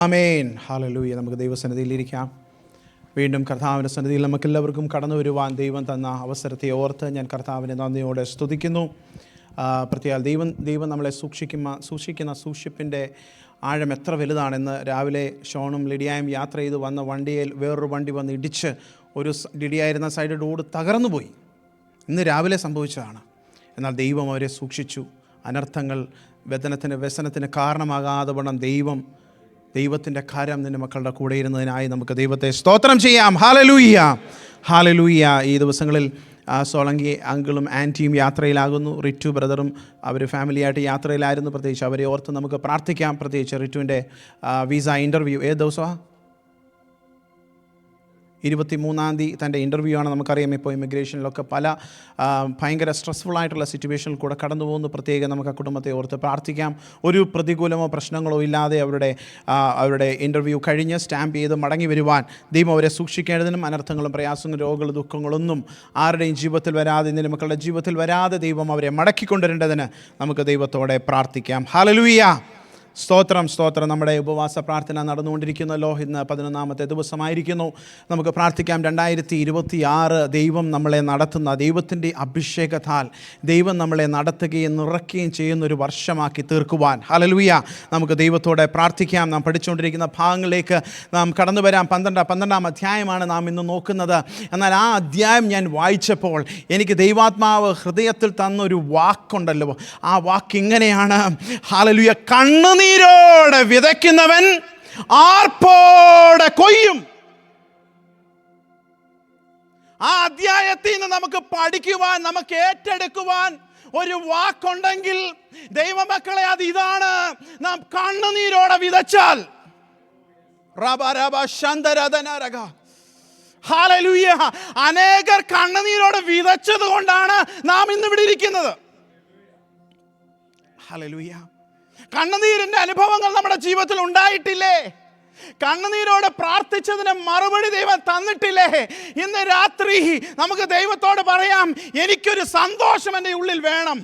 ആമേൻ. Hallelujah. നമുക്ക് ദൈവസന്നിധിയിലിരിക്കാം. വീണ്ടും കർത്താവിൻ്റെ സന്നിധിയിൽ നമുക്കെല്ലാവർക്കും കടന്നു വരുവാൻ ദൈവം തന്ന അവസരത്തെ ഓർത്ത് ഞാൻ കർത്താവിനെ നന്ദിയോടെ സ്തുതിക്കുന്നു. പ്രത്യേകം ദൈവം നമ്മളെ സൂക്ഷിക്കുന്ന സൂക്ഷിപ്പിൻ്റെ ആഴം എത്ര വലുതാണെന്ന് രാവിലെ ഷോണും ലിഡിയായും യാത്ര ചെയ്ത് വന്ന വണ്ടിയിൽ വേറൊരു വണ്ടി വന്ന് ഇടിച്ച് ലിഡിയായിരുന്ന സൈഡ് റോഡ് തകർന്നു പോയി. ഇന്ന് രാവിലെ സംഭവിച്ചതാണ്. എന്നാൽ ദൈവം അവരെ സൂക്ഷിച്ചു. അനർത്ഥങ്ങൾ വ്യസനത്തിന് കാരണമാകാതെ വണ്ണം ദൈവത്തിൻ്റെ കാര്യം നിൻ്റെ മക്കളുടെ കൂടെ ഇരുന്നതിനായി നമുക്ക് ദൈവത്തെ സ്തോത്രം ചെയ്യാം. Hallelujah, hallelujah. ഈ ദിവസങ്ങളിൽ സോളങ്കി അങ്കിളും ആൻറ്റിയും യാത്രയിലാകുന്നു. റിറ്റു ബ്രദറും അവർ ഫാമിലിയായിട്ട് യാത്രയിലായിരുന്നു. പ്രത്യേകിച്ച് അവരെ ഓർത്ത് നമുക്ക് പ്രാർത്ഥിക്കാം. പ്രത്യേകിച്ച് റിറ്റുവിൻ്റെ വിസ ഇൻ്റർവ്യൂ ഏത് ദിവസമാണ്? 23-ാം തീയതി തൻ്റെ ഇൻ്റർവ്യൂ ആണ്. നമുക്കറിയാം ഇപ്പോൾ ഇമിഗ്രേഷനിലൊക്കെ പല ഭയങ്കര സ്ട്രെസ്ഫുള്ളായിട്ടുള്ള സിറ്റുവേഷനിൽ കൂടെ കടന്നു പോകുന്നു. പ്രത്യേകം നമുക്ക് ആ കുടുംബത്തെ ഓർത്ത് പ്രാർത്ഥിക്കാം. ഒരു പ്രതികൂലമോ പ്രശ്നങ്ങളോ ഇല്ലാതെ അവരുടെ ഇൻ്റർവ്യൂ കഴിഞ്ഞ് സ്റ്റാമ്പ് ചെയ്ത് മടങ്ങി വരുവാൻ ദൈവം അവരെ സൂക്ഷിക്കേണ്ടതിനും അനർത്ഥങ്ങളും പ്രയാസങ്ങളും രോഗങ്ങളും ദുഃഖങ്ങളൊന്നും ആരുടെയും ജീവിതത്തിൽ വരാതെ, നിന്റെ മക്കളുടെ ജീവിതത്തിൽ വരാതെ ദൈവം അവരെ മടക്കിക്കൊണ്ടുവരേണ്ടതിന് നമുക്ക് ദൈവത്തോടെ പ്രാർത്ഥിക്കാം. ഹല്ലേലൂയ, സ്തോത്രം. നമ്മുടെ ഉപവാസ പ്രാർത്ഥന നടന്നുകൊണ്ടിരിക്കുന്നല്ലോ. ഇന്ന് 11-ാമത്തെ ദിവസമായിരിക്കുന്നു. നമുക്ക് പ്രാർത്ഥിക്കാം. 2026 ദൈവം നമ്മളെ നടത്തുന്ന ദൈവത്തിൻ്റെ അഭിഷേകത്താൽ ദൈവം നമ്മളെ നടത്തുകയും നിറയ്ക്കുകയും ചെയ്യുന്നൊരു വർഷമാക്കി തീർക്കുവാൻ ഹല്ലേലൂയ നമുക്ക് ദൈവത്തോടെ പ്രാർത്ഥിക്കാം. നാം പഠിച്ചുകൊണ്ടിരിക്കുന്ന ഭാഗങ്ങളിലേക്ക് നാം കടന്നു വരാം. 12-ാം അധ്യായമാണ് നാം ഇന്ന് നോക്കുന്നത്. എന്നാൽ ആ അധ്യായം ഞാൻ വായിച്ചപ്പോൾ എനിക്ക് ദൈവാത്മാവ് ഹൃദയത്തിൽ തന്നൊരു വാക്കുണ്ടല്ലോ. ആ വാക്ക് ഇങ്ങനെയാണ്: ഹല്ലേലൂയ, കണ്ണുനീരോടെ വിതയ്ക്കുന്നവൻ ആർപ്പോടെ കൊയ്യും. ആ അധ്യായത്തിൽ നിന്ന് നമുക്ക് പഠിക്കുവാൻ, നമുക്ക് ഏറ്റെടുക്കുവാൻ ഒരു വാക്കുണ്ടെങ്കിൽ ദൈവമക്കളെ അത് ഇതാണ്: നാം കണ്ണുനീരോടെ വിതച്ചാൽ ഹല്ലേലൂയ. അനേകർ കണ്ണുനീരോടെ വിതച്ചത് കൊണ്ടാണ് നാം ഇന്ന് ഇവിടെ ഇരിക്കുന്നത്. ഹല്ലേലൂയ. കണ്ണുനീരിൻ്റെ അനുഭവങ്ങൾ നമ്മുടെ ജീവിതത്തിൽ ഉണ്ടായിട്ടില്ലേ? കണ്ണുനീരോടെ പ്രാർത്ഥിച്ചതിന് മറുപടി ദൈവം തന്നിട്ടില്ലേ? ഇന്ന് രാത്രി നമുക്ക് ദൈവത്തോട് പറയാം, എനിക്കൊരു സന്തോഷം എൻ്റെ ഉള്ളിൽ വേണം.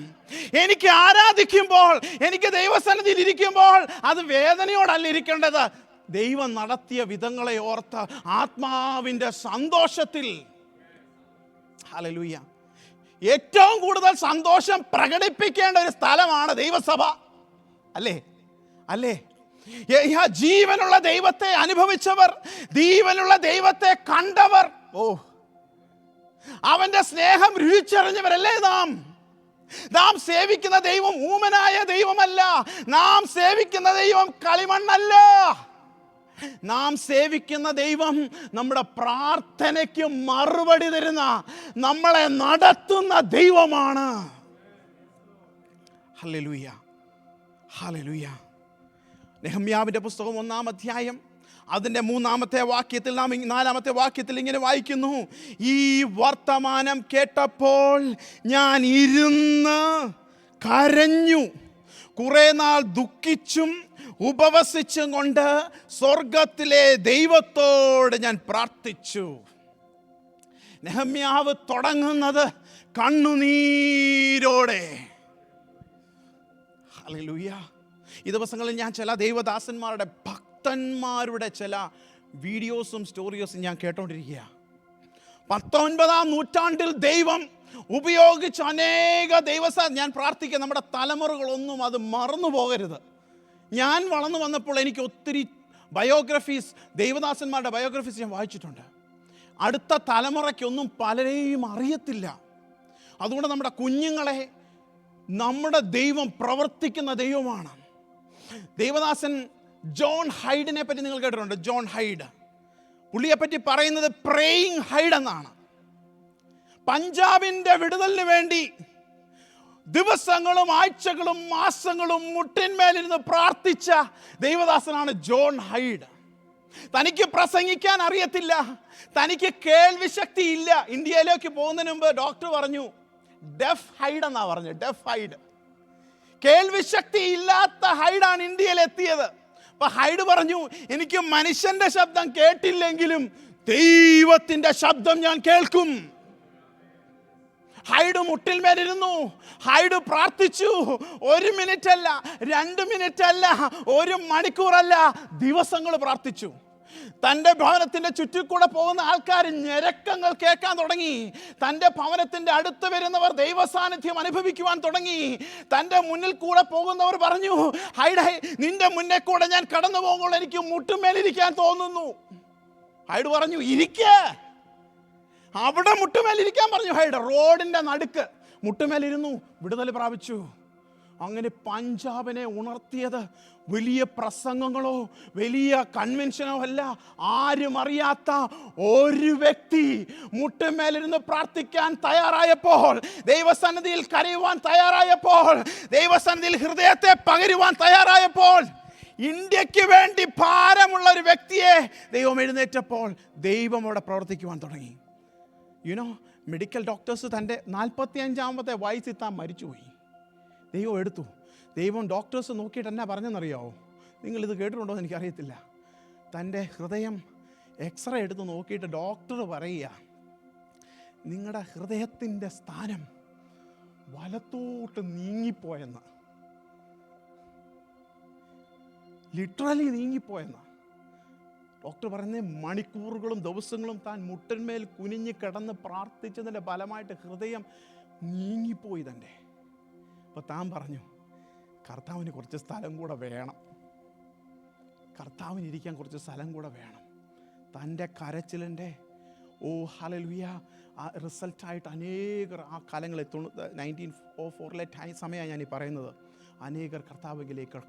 എനിക്ക് ആരാധിക്കുമ്പോൾ, എനിക്ക് ദൈവസന്നിധിയിൽ ഇരിക്കുമ്പോൾ അത് വേദനയോടല്ല ഇരിക്കേണ്ടത്, ദൈവം നടത്തിയ വിധങ്ങളെ ഓർത്ത് ആത്മാവിൻ്റെ സന്തോഷത്തിൽ. ഹല്ലേലൂയ. ഏറ്റവും കൂടുതൽ സന്തോഷം പ്രകടിപ്പിക്കേണ്ട ഒരു സ്ഥലമാണ് ദൈവസഭ. അല്ലേ? ജീവനുള്ള ദൈവത്തെ അനുഭവിച്ചവർ, ജീവനുള്ള ദൈവത്തെ കണ്ടവർ, അവന്റെ സ്നേഹം രുചിച്ചറിഞ്ഞവരല്ലേ നാം സേവിക്കുന്ന ദൈവം ഊമനായ ദൈവമല്ല. നാം സേവിക്കുന്ന ദൈവം കളിമണ്ണല്ല. നാം സേവിക്കുന്ന ദൈവം നമ്മുടെ പ്രാർത്ഥനയ്ക്ക് മറുപടി തരുന്ന, നമ്മളെ നടത്തുന്ന ദൈവമാണ്. Hallelujah, hallelujah. നെഹമ്യാവിൻ്റെ പുസ്തകം 1-ാം അധ്യായം അതിൻ്റെ 3-ാമത്തെ വാക്യത്തിൽ 4-ാമത്തെ വാക്യത്തിൽ ഇങ്ങനെ വായിക്കുന്നു: ഈ വർത്തമാനം കേട്ടപ്പോൾ ഞാൻ ഇരുന്ന് കരഞ്ഞു, കുറെ നാൾ ദുഃഖിച്ചും ഉപവസിച്ചും കൊണ്ട് സ്വർഗത്തിലെ ദൈവത്തോട് ഞാൻ പ്രാർത്ഥിച്ചു. നെഹമ്യാവ് തുടങ്ങുന്നത് കണ്ണുനീരോടെ. ഹല്ലേലൂയ. ഈ ദിവസങ്ങളിൽ ഞാൻ ചില ദൈവദാസന്മാരുടെ, ഭക്തന്മാരുടെ ചില വീഡിയോസും സ്റ്റോറിയോസും ഞാൻ കേട്ടോണ്ടിരിക്കുക. 19-ാം നൂറ്റാണ്ടിൽ ദൈവം ഉപയോഗിച്ച അനേക ഞാൻ പ്രാർത്ഥിക്കുക, നമ്മുടെ തലമുറകളൊന്നും അത് മറന്നു പോകരുത്. ഞാൻ വളർന്നു വന്നപ്പോൾ എനിക്ക് ഒത്തിരി ബയോഗ്രഫീസ്, ദൈവദാസന്മാരുടെ ബയോഗ്രഫീസ് ഞാൻ വായിച്ചിട്ടുണ്ട്. അടുത്ത തലമുറയ്ക്കൊന്നും പലരെയും അറിയത്തില്ല. അതുകൊണ്ട് നമ്മുടെ കുഞ്ഞുങ്ങളെ നമ്മുടെ ദൈവം പ്രവർത്തിക്കുന്ന ദൈവമാണ്. ദൈവദാസൻ ജോൺ ഹൈഡിനെ പറ്റി നിങ്ങൾ കേട്ടിട്ടുണ്ട്. ജോൺ ഹൈഡ്, പുള്ളിയെപ്പറ്റി പറയുന്നത് പ്രേയിങ് ഹൈഡ് എന്നാണ്. പഞ്ചാബിൻ്റെ വിടുതലിന് വേണ്ടി ദിവസങ്ങളും ആഴ്ചകളും മാസങ്ങളും മുട്ടിന്മേലിരുന്ന് പ്രാർത്ഥിച്ച ദൈവദാസനാണ് ജോൺ ഹൈഡ്. തനിക്ക് പ്രസംഗിക്കാൻ അറിയത്തില്ല, തനിക്ക് കേൾവി ശക്തി ഇല്ല. ഇന്ത്യയിലേക്ക് പോകുന്നതിന് മുമ്പ് ഡോക്ടർ പറഞ്ഞു ഡെഫ് ഹൈഡ് എന്നാ പറഞ്ഞു. ഡെഫ് ഹൈഡ്, കേൾവി ശക്തി ഇല്ലാത്ത ഹൈഡാണ് ഇന്ത്യയിൽ എത്തിയത്. അപ്പൊ ഹൈഡ് പറഞ്ഞു, എനിക്ക് മനുഷ്യന്റെ ശബ്ദം കേട്ടില്ലെങ്കിലും ദൈവത്തിന്റെ ശബ്ദം ഞാൻ കേൾക്കും. ഹൈഡ് മുട്ടിന്മേലിരുന്നു. ഹൈഡ് പ്രാർത്ഥിച്ചു. 1 മിനിറ്റ് അല്ല, 2 മിനിറ്റ് അല്ല, 1 മണിക്കൂറല്ല, ദിവസങ്ങൾ പ്രാർത്ഥിച്ചു. തൻ്റെ ഭവനത്തിൻ്റെ ചുറ്റിൽ കൂടെ പോകുന്ന ആൾക്കാർ ഞരക്കങ്ങൾ കേൾക്കാൻ തുടങ്ങി. തൻ്റെ ഭവനത്തിൻ്റെ അടുത്ത് വരുന്നവർ ദൈവസാന്നിധ്യം അനുഭവിക്കുവാൻ തുടങ്ങി. തൻ്റെ മുന്നിൽ കൂടെ പോകുന്നവർ പറഞ്ഞു, ഹൈഡ്, നിന്റെ മുന്നേ കൂടെ ഞാൻ കടന്നു പോകുമ്പോൾ എനിക്ക് മുട്ടുമേലിരിക്കാൻ തോന്നുന്നു. ഹൈഡ് പറഞ്ഞു, ഇരിക്കേ. അവിടെ മുട്ടുമേലിരിക്കാൻ പറഞ്ഞു ഹൈഡ്. റോഡിൻ്റെ നടുക്ക് മുട്ടുമേലിരുന്നു, വിടുതൽ പ്രാപിച്ചു. അങ്ങനെ പഞ്ചാബിനെ ഉണർത്തിയത് വലിയ പ്രസംഗങ്ങളോ വലിയ കൺവെൻഷനോ അല്ല. ആരും അറിയാത്ത ഒരു വ്യക്തി മുട്ടുമേലിരുന്ന് പ്രാർത്ഥിക്കാൻ തയ്യാറായപ്പോൾ, ദൈവസന്നിധിയിൽ കരയുവാൻ തയ്യാറായപ്പോൾ, ദൈവസന്നിധിയിൽ ഹൃദയത്തെ പകരുവാൻ തയ്യാറായപ്പോൾ, ഇന്ത്യക്ക് വേണ്ടി ഭാരമുള്ള ഒരു വ്യക്തിയെ ദൈവം എഴുന്നേറ്റപ്പോൾ ദൈവം അവിടെ പ്രവർത്തിക്കുവാൻ തുടങ്ങി. മെഡിക്കൽ ഡോക്ടേഴ്സ് തൻ്റെ 45-ാമത്തെ വയസ്സിൽ താൻ മരിച്ചുപോയി. ദൈവം എടുത്തു. ദൈവം ഡോക്ടേഴ്സ് നോക്കിയിട്ട് എന്നാ പറഞ്ഞെന്നറിയാമോ? നിങ്ങളിത് കേട്ടിട്ടുണ്ടോ എന്ന് എനിക്കറിയത്തില്ല. തൻ്റെ ഹൃദയം എക്സ്റേ എടുത്ത് നോക്കിയിട്ട് ഡോക്ടർ പറയുക, നിങ്ങളുടെ ഹൃദയത്തിൻ്റെ സ്ഥാനം വലത്തോട്ട് നീങ്ങിപ്പോയെന്ന്. ലിറ്ററലി നീങ്ങിപ്പോയെന്ന്. ഡോക്ടർ പറയുന്നത് മണിക്കൂറുകളും ദിവസങ്ങളും താൻ മുട്ടിന്മേൽ കുനിഞ്ഞ് കിടന്ന് പ്രാർത്ഥിച്ചതിൻ്റെ ഫലമായിട്ട് ഹൃദയം നീങ്ങിപ്പോയി തൻ്റെ. അപ്പോൾ താൻ പറഞ്ഞു, കർത്താവിന് കുറച്ച് സ്ഥലം കൂടെ വേണം, കർത്താവിന് ഇരിക്കാൻ കുറച്ച് സ്ഥലം കൂടെ വേണം. തൻ്റെ കരച്ചിലിൻ്റെ ഹല്ലേലൂയ റിസൾട്ടായിട്ട് അനേകർ ആ കാലങ്ങളിൽ 1904 സമയമാണ് ഞാൻ ഈ പറയുന്നത്. അനേകർ കർത്താവിലേക്ക്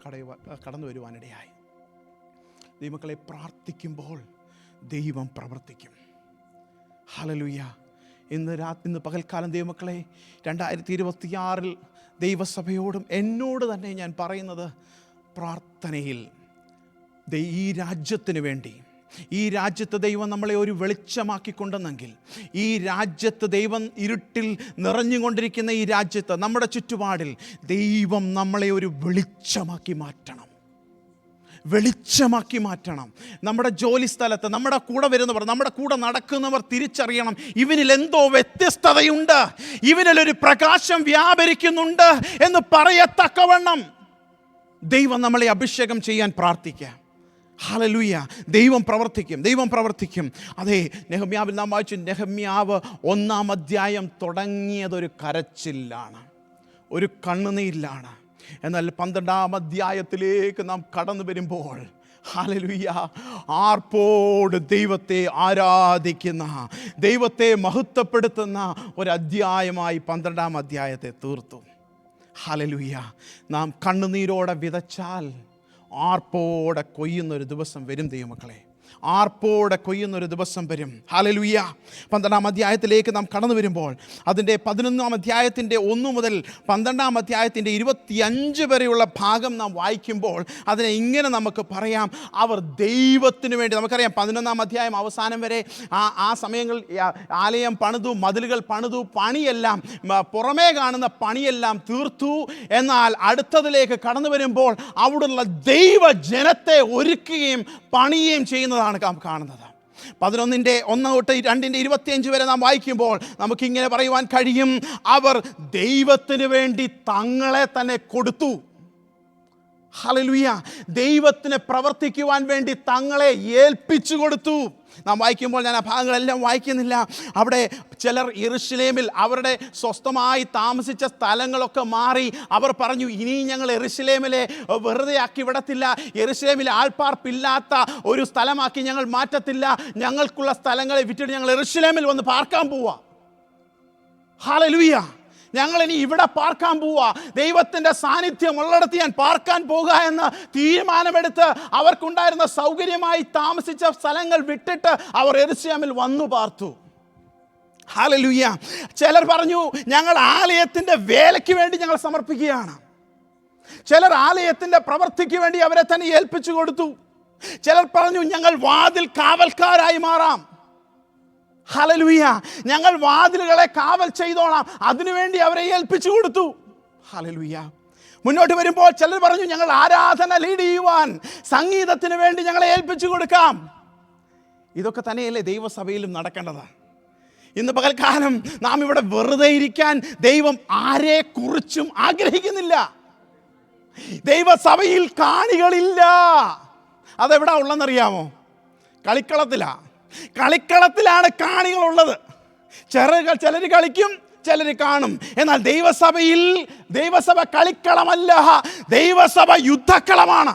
കടന്നു വരുവാനിടയായി. ദൈവമക്കളെ, പ്രാർത്ഥിക്കുമ്പോൾ ദൈവം പ്രവർത്തിക്കും. ഹല്ലേലൂയ. ഇന്ന് പകൽക്കാലം ദൈവമക്കളെ 2026 ദൈവസഭയോടും എന്നോട് തന്നെ ഞാൻ പറയുന്നത്, പ്രാർത്ഥനയിൽ ഈ രാജ്യത്തിന് വേണ്ടി, ഈ രാജ്യത്ത് ദൈവം നമ്മളെ ഒരു വെളിച്ചമാക്കിക്കൊണ്ടെന്നെങ്കിൽ, ഈ രാജ്യത്ത് ദൈവം ഇരുട്ടിൽ നിറഞ്ഞുകൊണ്ടിരിക്കുന്ന ഈ രാജ്യത്ത്, നമ്മുടെ ചുറ്റുപാടിൽ ദൈവം നമ്മളെ ഒരു വെളിച്ചമാക്കി മാറ്റണം. നമ്മുടെ ജോലി സ്ഥലത്ത് നമ്മുടെ കൂടെ വരുന്നവർ, നമ്മുടെ കൂടെ നടക്കുന്നവർ തിരിച്ചറിയണം, ഇവനിൽ എന്തോ വ്യത്യസ്തതയുണ്ട്, ഇവനിലൊരു പ്രകാശം വ്യാപരിക്കുന്നുണ്ട് എന്ന് പറയത്തക്കവണ്ണം ദൈവം നമ്മളെ അഭിഷേകം ചെയ്യാൻ പ്രാർത്ഥിക്കുക. ഹല്ലേലൂയ. ദൈവം പ്രവർത്തിക്കും. അതെ, നെഹമ്യാവിൽ നാം വായിച്ചു, നെഹമ്യാവ് 1-ാം അധ്യായം തുടങ്ങിയതൊരു കരച്ചിലാണ്, ഒരു കണ്ണുനീരിലാണ്. എന്നാൽ 12-ാം അധ്യായത്തിലേക്ക് നാം കടന്നു വരുമ്പോൾ, ഹല്ലേലൂയ, ആർപ്പോട് ദൈവത്തെ ആരാധിക്കുന്ന, ദൈവത്തെ മഹത്വപ്പെടുത്തുന്ന ഒരു അധ്യായമായി 12-ാം അധ്യായത്തെ തീർത്തു. ഹല്ലേലൂയ. നാം കണ്ണുനീരോടെ വിതച്ചാൽ ആർപ്പോടെ കൊയ്യുന്നൊരു ദിവസം വരും ദൈവമക്കളെ. ആർപ്പോടെ കൊയ്യുന്നൊരു ദിവസം വരും. ഹല്ലേലൂയ. 12-ാം അധ്യായത്തിലേക്ക് നാം കടന്നു വരുമ്പോൾ അതിൻ്റെ 11-ാം അധ്യായത്തിൻ്റെ 1 മുതൽ 12-ാം അധ്യായത്തിൻ്റെ 25 വരെയുള്ള ഭാഗം നാം വായിക്കുമ്പോൾ അതിനെ ഇങ്ങനെ നമുക്ക് പറയാം, അവർ ദൈവത്തിന് വേണ്ടി, നമുക്കറിയാം 11-ാം അധ്യായം അവസാനം വരെ ആ സമയങ്ങളിൽ ആലയം പണിതു, മതിലുകൾ പണിതു, പണിയെല്ലാം, പുറമേ കാണുന്ന പണിയെല്ലാം തീർത്തു. എന്നാൽ അടുത്തതിലേക്ക് കടന്നു വരുമ്പോൾ അവിടുള്ള ദൈവജനത്തെ ഒരുക്കുകയും പണിയുകയും ചെയ്യുന്നതാണ് നാം കാണുന്നത്. 11-ന്റെ 1 തൊട്ട് 2-ന്റെ 25 വരെ നാം വായിക്കുമ്പോൾ നമുക്കിങ്ങനെ പറയുവാൻ കഴിയും, അവർ ദൈവത്തിന് വേണ്ടി തങ്ങളെ തന്നെ കൊടുത്തു. ഹല്ലേലൂയ. ദൈവത്തിന് പ്രവർത്തിക്കുവാൻ വേണ്ടി തങ്ങളെ ഏൽപ്പിച്ചു കൊടുത്തു. നാം വായിക്കുമ്പോൾ, ഞാൻ ആ ഭാഗങ്ങളെല്ലാം വായിക്കുന്നില്ല, അവിടെ ചിലർ യെരൂശലേമിൽ അവരുടെ സ്വസ്ഥമായി താമസിച്ച സ്ഥലങ്ങളൊക്കെ മാറി അവർ പറഞ്ഞു, ഇനി ഞങ്ങൾ യെരൂശലേമിലെ വെറുതെ ആക്കി വിടത്തില്ല, യെരൂശലേമിൽ ആൾപ്പാർപ്പില്ലാത്ത ഒരു സ്ഥലമാക്കി ഞങ്ങൾ മാറ്റത്തില്ല, ഞങ്ങൾക്കുള്ള സ്ഥലങ്ങളെ വിറ്റിട്ട് ഞങ്ങൾ യെരൂശലേമിൽ വന്ന് പാർക്കാൻ പോവാ. ഹല്ലേലൂയ. ഞങ്ങളിനി ഇവിടെ പാർക്കാൻ പോവുക, ദൈവത്തിൻ്റെ സാന്നിധ്യം ഉള്ളിടത്ത് ഞാൻ പാർക്കാൻ പോകുക എന്ന് തീരുമാനമെടുത്ത് അവർക്കുണ്ടായിരുന്ന സൗകര്യമായി താമസിച്ച സ്ഥലങ്ങൾ വിട്ടിട്ട് അവർ യെരൂശലേമിൽ വന്നു പാർത്തു. ഹല്ലേലൂയ. ചിലർ പറഞ്ഞു, ഞങ്ങൾ ആലയത്തിൻ്റെ വേലയ്ക്ക് വേണ്ടി ഞങ്ങൾ സമർപ്പിക്കുകയാണ്. ചിലർ ആലയത്തിൻ്റെ പ്രവൃത്തിക്ക് വേണ്ടി അവരെ തന്നെ ഏൽപ്പിച്ചു കൊടുത്തു. ചിലർ പറഞ്ഞു, ഞങ്ങൾ വാതിൽ കാവൽക്കാരായി മാറാം. ഹല്ലേലൂയ. ഞങ്ങൾ വാതിലുകളെ കാവൽ ചെയ്തോളാം, അതിനുവേണ്ടി അവരെ ഏൽപ്പിച്ചു കൊടുത്തു. ഹല്ലേലൂയ. മുന്നോട്ട് വരുമ്പോൾ ചിലർ പറഞ്ഞു, ഞങ്ങൾ ആരാധന ലീഡ് ചെയ്യുവാൻ, സംഗീതത്തിന് വേണ്ടി ഞങ്ങളെ ഏൽപ്പിച്ചു കൊടുക്കാം. ഇതൊക്കെ തന്നെയല്ലേ ദൈവസഭയിലും നടക്കേണ്ടത്? ഇന്ന് പകൽക്കാലം നാം ഇവിടെ വെറുതെ ഇരിക്കാൻ ദൈവം ആരെക്കുറിച്ചും ആഗ്രഹിക്കുന്നില്ല. ദൈവസഭയിൽ കാണികളില്ല. അതെവിടാ ഉള്ളതെന്നറിയാമോ? കളിക്കളത്തിലാണ് കാണികളുള്ളത്. ചിലർ കളിക്കും, ചിലർ കാണും. എന്നാൽ ദൈവസഭ കളിക്കളമല്ല, ദൈവസഭ യുദ്ധക്കളമാണ്.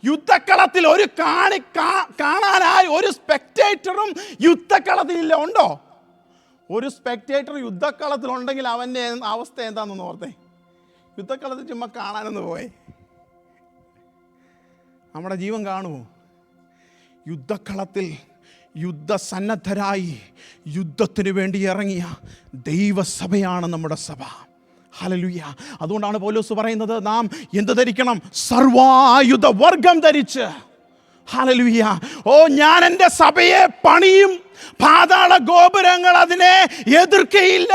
യുദ്ധക്കളത്തിൽ ഒരു കാണാനായി ഒരു സ്പെക്ടേറ്ററും യുദ്ധക്കളത്തിലില്ല. ഉണ്ടോ? ഒരു സ്പെക്ടേറ്റർ യുദ്ധക്കളത്തിലുണ്ടെങ്കിൽ അവൻ്റെ അവസ്ഥ എന്താണെന്ന് ഓർത്തേ. യുദ്ധക്കളത്തിൽ ചുമ്മാ കാണാനൊന്ന് പോയി നമ്മുടെ ജീവൻ കാണുമോ? യുദ്ധക്കളത്തിൽ യുദ്ധസന്നദ്ധരായി യുദ്ധത്തിന് വേണ്ടി ഇറങ്ങിയ ദൈവസഭയാണ് നമ്മുടെ സഭ. ഹല്ലേലൂയ. അതുകൊണ്ടാണ് പൗലോസ് പറയുന്നത്, നാം എന്ത് ധരിക്കണം? സർവായുധ വർഗം ധരിച്ച്. ഹല്ലേലൂയ. ഞാൻ എൻ്റെ സഭയെ പണിയും, പാതാള ഗോപുരങ്ങൾ അതിനെ എതിർക്കയില്ല.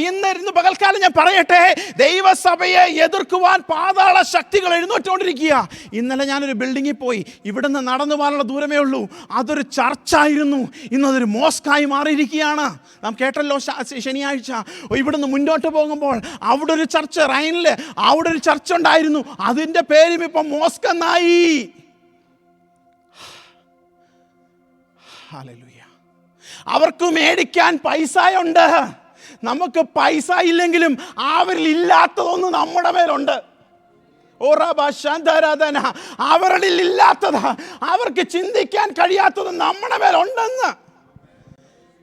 ഇന്നിരുന്ന് പകൽക്കാലം ഞാൻ പറയട്ടെ, ദൈവസഭയെ എതിർക്കുവാൻ പാതാള ശക്തികൾ എഴുന്നേറ്റുകൊണ്ടിരിക്കുക. ഇന്നലെ ഞാനൊരു ബിൽഡിങ്ങിൽ പോയി. ഇവിടുന്ന് നടന്നു പോകാനുള്ള ദൂരമേ ഉള്ളൂ. അതൊരു ചർച്ചായിരുന്നു, ഇന്നതൊരു മോസ്കായി മാറിയിരിക്കുകയാണ്. നാം കേട്ടല്ലോ ശനിയാഴ്ച. ഇവിടുന്ന് മുന്നോട്ട് പോകുമ്പോൾ അവിടെ ഒരു ചർച്ച്, റൈനിൽ അവിടെ ഒരു ചർച്ച ഉണ്ടായിരുന്നു. അതിൻ്റെ പേരും ഇപ്പം മോസ്ക് എന്നായി. ഹല്ലേലൂയ. അവർക്ക് മേടിക്കാൻ പൈസയുണ്ട്. നമുക്ക് പൈസ ഇല്ലെങ്കിലും അവരിൽ ഇല്ലാത്തതൊന്നും നമ്മുടെ മേലുണ്ട്. അവരിൽ ഇല്ലാത്തത്, അവർക്ക് ചിന്തിക്കാൻ കഴിയാത്തത് നമ്മുടെ മേലുണ്ടെന്ന്.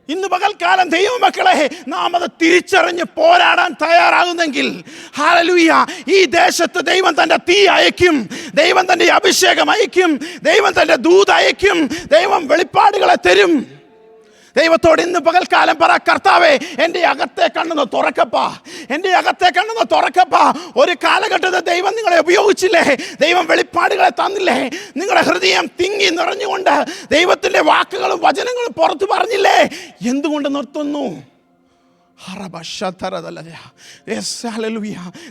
ഇന്ന് പകൽക്കാലം ദൈവമക്കളെ, നാം അത് തിരിച്ചറിഞ്ഞ് പോരാടാൻ തയ്യാറാകുന്നെങ്കിൽ, ഹല്ലേലൂയ, ഈ ദേശത്ത് ദൈവം തൻ്റെ തീ അയക്കും, ദൈവം തൻ്റെ അഭിഷേകം അയക്കും, ദൈവം തൻ്റെ ദൂത് അയക്കും, ദൈവം വെളിപ്പാടുകളെ തരും. ദൈവത്തോട് ഇന്ന് പകൽക്കാലം പറ, കർത്താവേ, എൻ്റെ അകത്തെ കണ്ണൊന്ന് തുറക്കപ്പാ, എൻ്റെ അകത്തെ കണ്ണൊന്ന് തുറക്കപ്പാ. ഒരു കാലഘട്ടത്തിൽ ദൈവം നിങ്ങളെ ഉപയോഗിച്ചില്ലേ? ദൈവം വെളിപ്പാടുകളെ തന്നില്ലേ? നിങ്ങളുടെ ഹൃദയം തിങ്ങി നിറഞ്ഞുകൊണ്ട് ദൈവത്തിൻ്റെ വാക്കുകളും വചനങ്ങളും പുറത്തു പറഞ്ഞില്ലേ? എന്തുകൊണ്ട് നിർത്തുന്നു?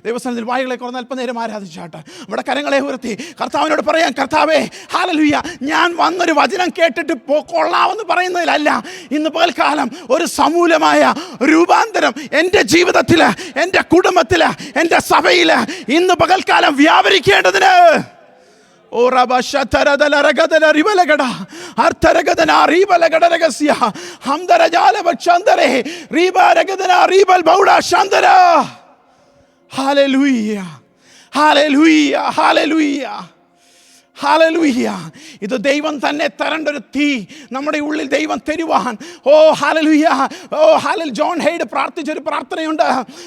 ദൈവസ്ഥാനത്തിൽ വായികളെ കുറഞ്ഞ അല്പനേരം ആരാധിച്ചാട്ട് നമ്മുടെ കരങ്ങളെ ഉയർത്തി കർത്താവിനോട് പറയാം, കർത്താവേ, ഹല്ലേലൂയ, ഞാൻ വന്നൊരു വചനം കേട്ടിട്ട് കൊള്ളാമെന്ന് പറയുന്നതിലല്ല. ഇന്ന് പകൽക്കാലം ഒരു സമൂലമായ രൂപാന്തരം എൻ്റെ ജീവിതത്തിൽ, എൻ്റെ കുടുംബത്തിൽ, എൻ്റെ സഭയിൽ ഇന്ന് പകൽക്കാലം വ്യാപരിക്കേണ്ടതിന് ഹല്ലേലൂയ. ഇത് ദൈവം തന്നെ തരേണ്ട ഒരു തീ നമ്മുടെ ഉള്ളിൽ ദൈവം തരുവാൻ. ജോൺ ഹെയ്ഡ് പ്രാർത്ഥിച്ചൊരു പ്രാർത്ഥനയുണ്ട്.